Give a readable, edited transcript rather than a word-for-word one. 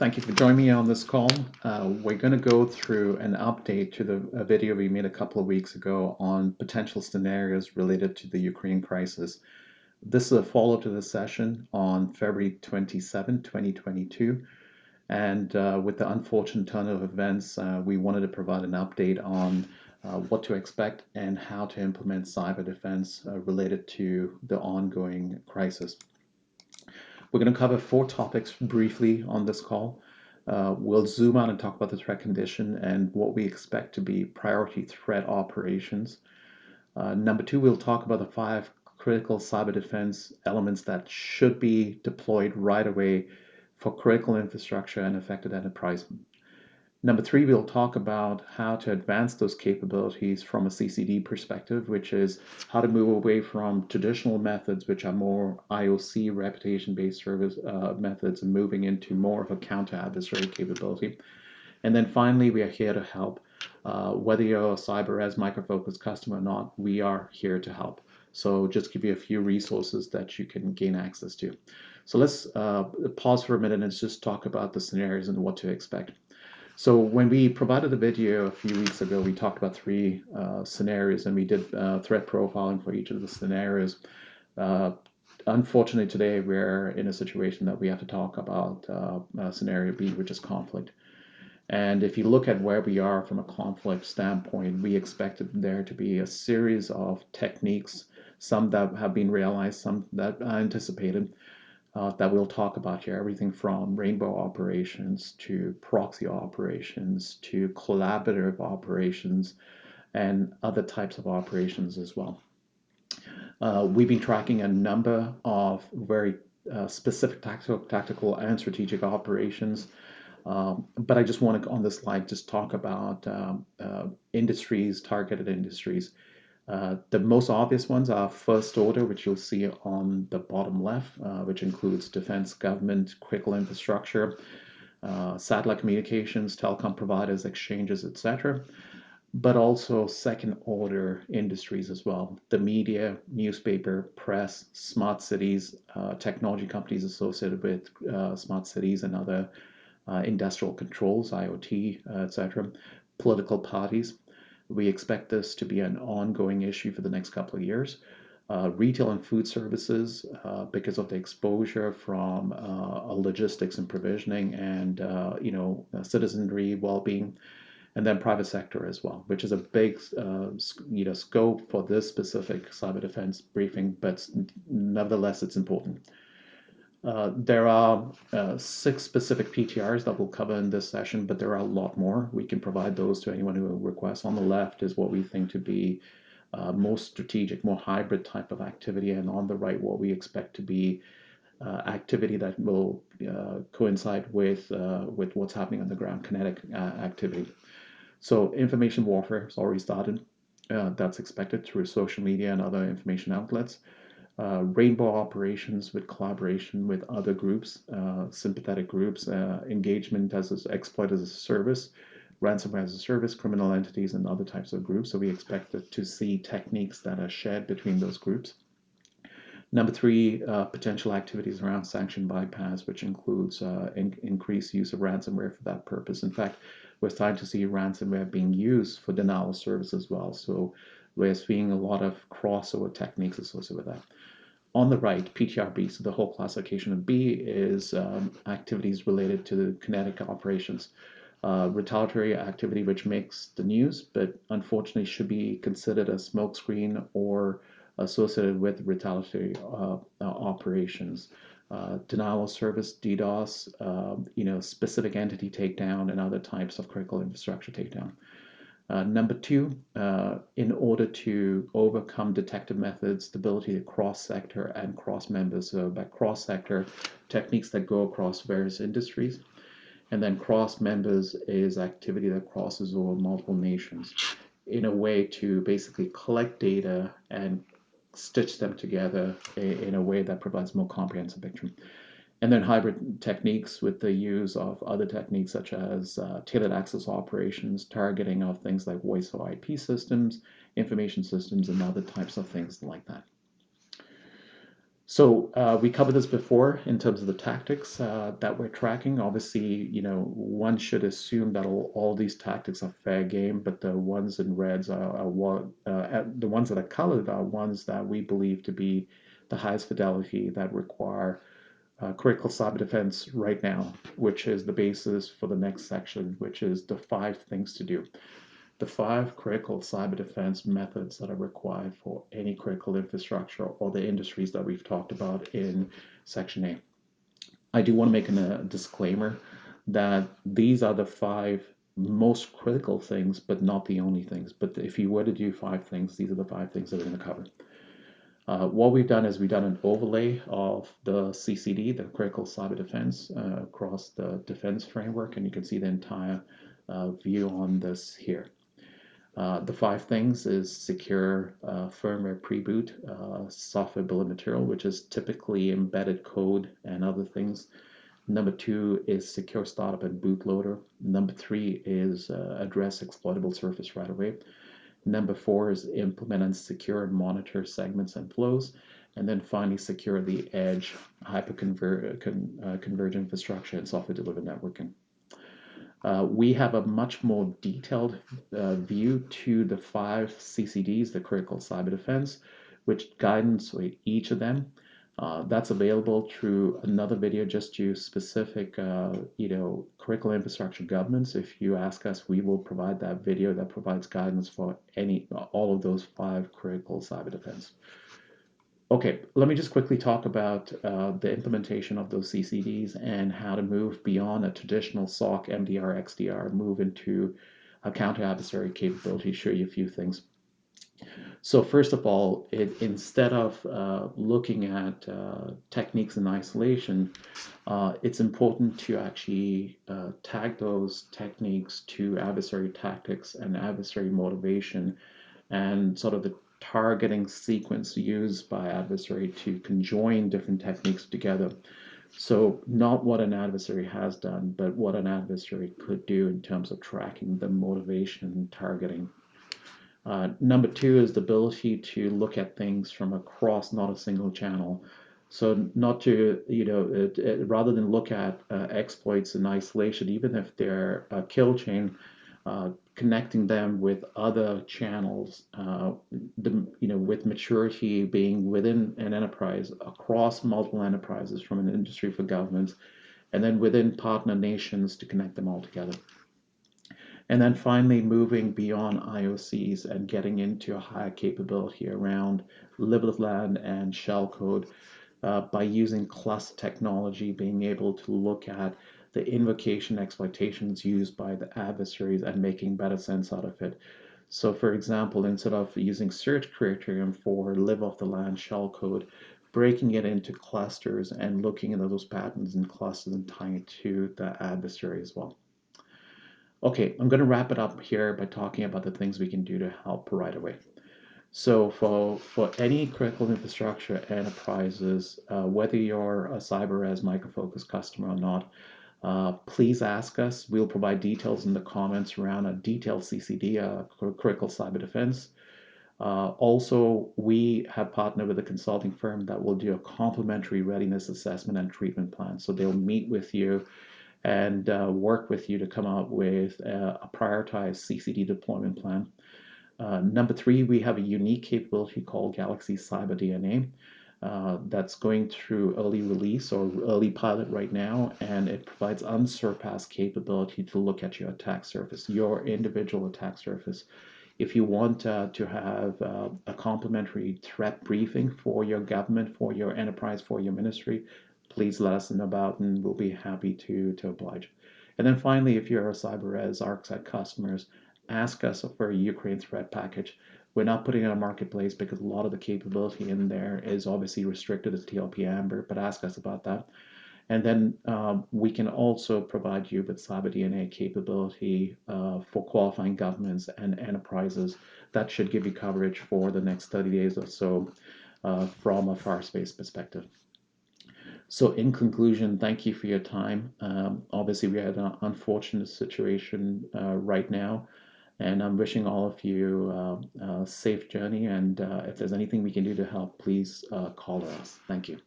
Thank you for joining me on this call. We're going to go through an update to the video we made a couple of weeks ago on potential scenarios related to the Ukraine crisis. This is a follow-up to the session on February 27, 2022. And with the unfortunate turn of events, we wanted to provide an update on what to expect and how to implement cyber defense related to the ongoing crisis. We're going to cover 4 topics briefly on this call. We'll zoom out and talk about the threat condition and what we expect to be priority threat operations. Number 2, we'll talk about the 5 critical cyber defense elements that should be deployed right away for critical infrastructure and affected enterprise. Number 3, we'll talk about how to advance those capabilities from a CCD perspective, which is how to move away from traditional methods, which are more IOC reputation-based service methods, and moving into more of a counter-adversary capability. And then finally, we are here to help. Whether you're a CyberRes micro-focused customer or not, we are here to help. So just give you a few resources that you can gain access to. So let's pause for a minute and just talk about the scenarios and what to expect. So when we provided the video a few weeks ago, we talked about 3 scenarios, and we did threat profiling for each of the scenarios. Unfortunately, today we're in a situation that we have to talk about scenario B, which is conflict. And if you look at where we are from a conflict standpoint, we expected there to be a series of techniques, some that have been realized, some that are anticipated, that we'll talk about here. Everything from rainbow operations to proxy operations to collaborative operations and other types of operations as well. We've been tracking a number of very specific tactical and strategic operations. But I just want to, on this slide, just talk about industries, targeted industries. The most obvious ones are first order, which you'll see on the bottom left, which includes defense, government, critical infrastructure, satellite communications, telecom providers, exchanges, etc. But also second order industries as well. The media, newspaper, press, smart cities, technology companies associated with smart cities and other industrial controls, IoT, etc. Political parties. We expect this to be an ongoing issue for the next couple of years. Retail and food services, because of the exposure from logistics and provisioning and citizenry well-being, and then private sector as well, which is a big scope for this specific cyber defense briefing, but nevertheless it's important. There are 6 specific PTRs that we'll cover in this session, but there are a lot more. We can provide those to anyone who requests. On the left is what we think to be most strategic, more hybrid type of activity, and on the right, what we expect to be activity that will coincide with what's happening on the ground, kinetic activity. So information warfare has already started. That's expected through social media and other information outlets. Rainbow operations with collaboration with other groups, sympathetic groups, engagement as an exploit as a service, ransomware as a service, criminal entities, and other types of groups. So we expect to see techniques that are shared between those groups. Number 3, potential activities around sanction bypass, which includes increased use of ransomware for that purpose. In fact, we're starting to see ransomware being used for denial of service as well. So we're seeing a lot of crossover techniques associated with that. On the right, PTRB, so the whole classification of B is activities related to the kinetic operations. Retaliatory activity which makes the news, but unfortunately should be considered a smokescreen or associated with retaliatory operations. Denial of service, DDoS, specific entity takedown, and other types of critical infrastructure takedown. Number 2, in order to overcome detective methods, stability of cross-sector and cross-members. So by cross-sector, techniques that go across various industries. And then cross-members is activity that crosses over multiple nations in a way to basically collect data and stitch them together in a way that provides a more comprehensive picture. And then hybrid techniques with the use of other techniques such as tailored access operations, targeting of things like voice over IP systems, information systems, and other types of things like that. So we covered this before in terms of the tactics that we're tracking. Obviously, one should assume that all these tactics are fair game, but the ones in reds are what the ones that are colored are ones that we believe to be the highest fidelity that require critical cyber defense right now, which is the basis for the next section, which is the 5 things to do. The 5 critical cyber defense methods that are required for any critical infrastructure or the industries that we've talked about in Section A. I do want to make a disclaimer that these are the 5 most critical things, but not the only things. But if you were to do 5 things, these are the 5 things that we're going to cover. What we've done is we've done an overlay of the CCD, the critical cyber defense, across the defense framework, and you can see the entire view on this here. The 5 things is secure firmware pre-boot, software bill of material, which is typically embedded code and other things. Number 2 is secure startup and bootloader. Number 3 is address exploitable surface right away. Number 4 is implement and secure and monitor segments and flows. And then finally, secure the edge, convergent infrastructure, and software delivered networking. We have a much more detailed view to the 5 CCDs, the critical cyber defense, which guidance with each of them. That's available through another video just to specific, critical infrastructure governance. If you ask us, we will provide that video that provides guidance for all of those 5 critical cyber defense. Okay, let me just quickly talk about the implementation of those CCDs and how to move beyond a traditional SOC, MDR, XDR, move into a counter-adversary capability, show you a few things. So first of all, instead of looking at techniques in isolation, it's important to actually tag those techniques to adversary tactics and adversary motivation and sort of the targeting sequence used by adversary to conjoin different techniques together. So not what an adversary has done, but what an adversary could do in terms of tracking the motivation and targeting. Number 2 is the ability to look at things from across, not a single channel. So not to, rather than look at exploits in isolation, even if they're a kill chain, connecting them with other channels, with maturity being within an enterprise, across multiple enterprises from an industry for governments, and then within partner nations to connect them all together. And then finally, moving beyond IOCs and getting into a higher capability around lib of land and shellcode by using cluster technology, being able to look at the invocation exploitations used by the adversaries and making better sense out of it. So for example, instead of using search criterion for live off the land shellcode, breaking it into clusters and looking at those patterns in clusters and tying it to the adversary as well. Okay, I'm going to wrap it up here by talking about the things we can do to help right away. So for any critical infrastructure enterprises, whether you're a CyberRes Micro Focus customer or not, please ask us. We'll provide details in the comments around a detailed CCD, critical cyber defense. Also, we have partnered with a consulting firm that will do a complimentary readiness assessment and treatment plan. So they'll meet with you and work with you to come up with a prioritized CCD deployment plan. Number 3, we have a unique capability called Galaxy Cyber DNA that's going through early release or early pilot right now, and it provides unsurpassed capability to look at your attack surface, your individual attack surface. If you want to have a complimentary threat briefing for your government, for your enterprise, for your ministry, please let us know about, and we'll be happy to oblige. And then finally, if you're a CyberRes ArcSec customers, ask us for a Ukraine threat package. We're not putting it on marketplace because a lot of the capability in there is obviously restricted as TLP Amber, but ask us about that. And then we can also provide you with Cyber DNA capability for qualifying governments and enterprises. That should give you coverage for the next 30 days or so from a far space perspective. So in conclusion, thank you for your time. Obviously, we had an unfortunate situation right now. And I'm wishing all of you a safe journey. And if there's anything we can do to help, please call us. Thank you.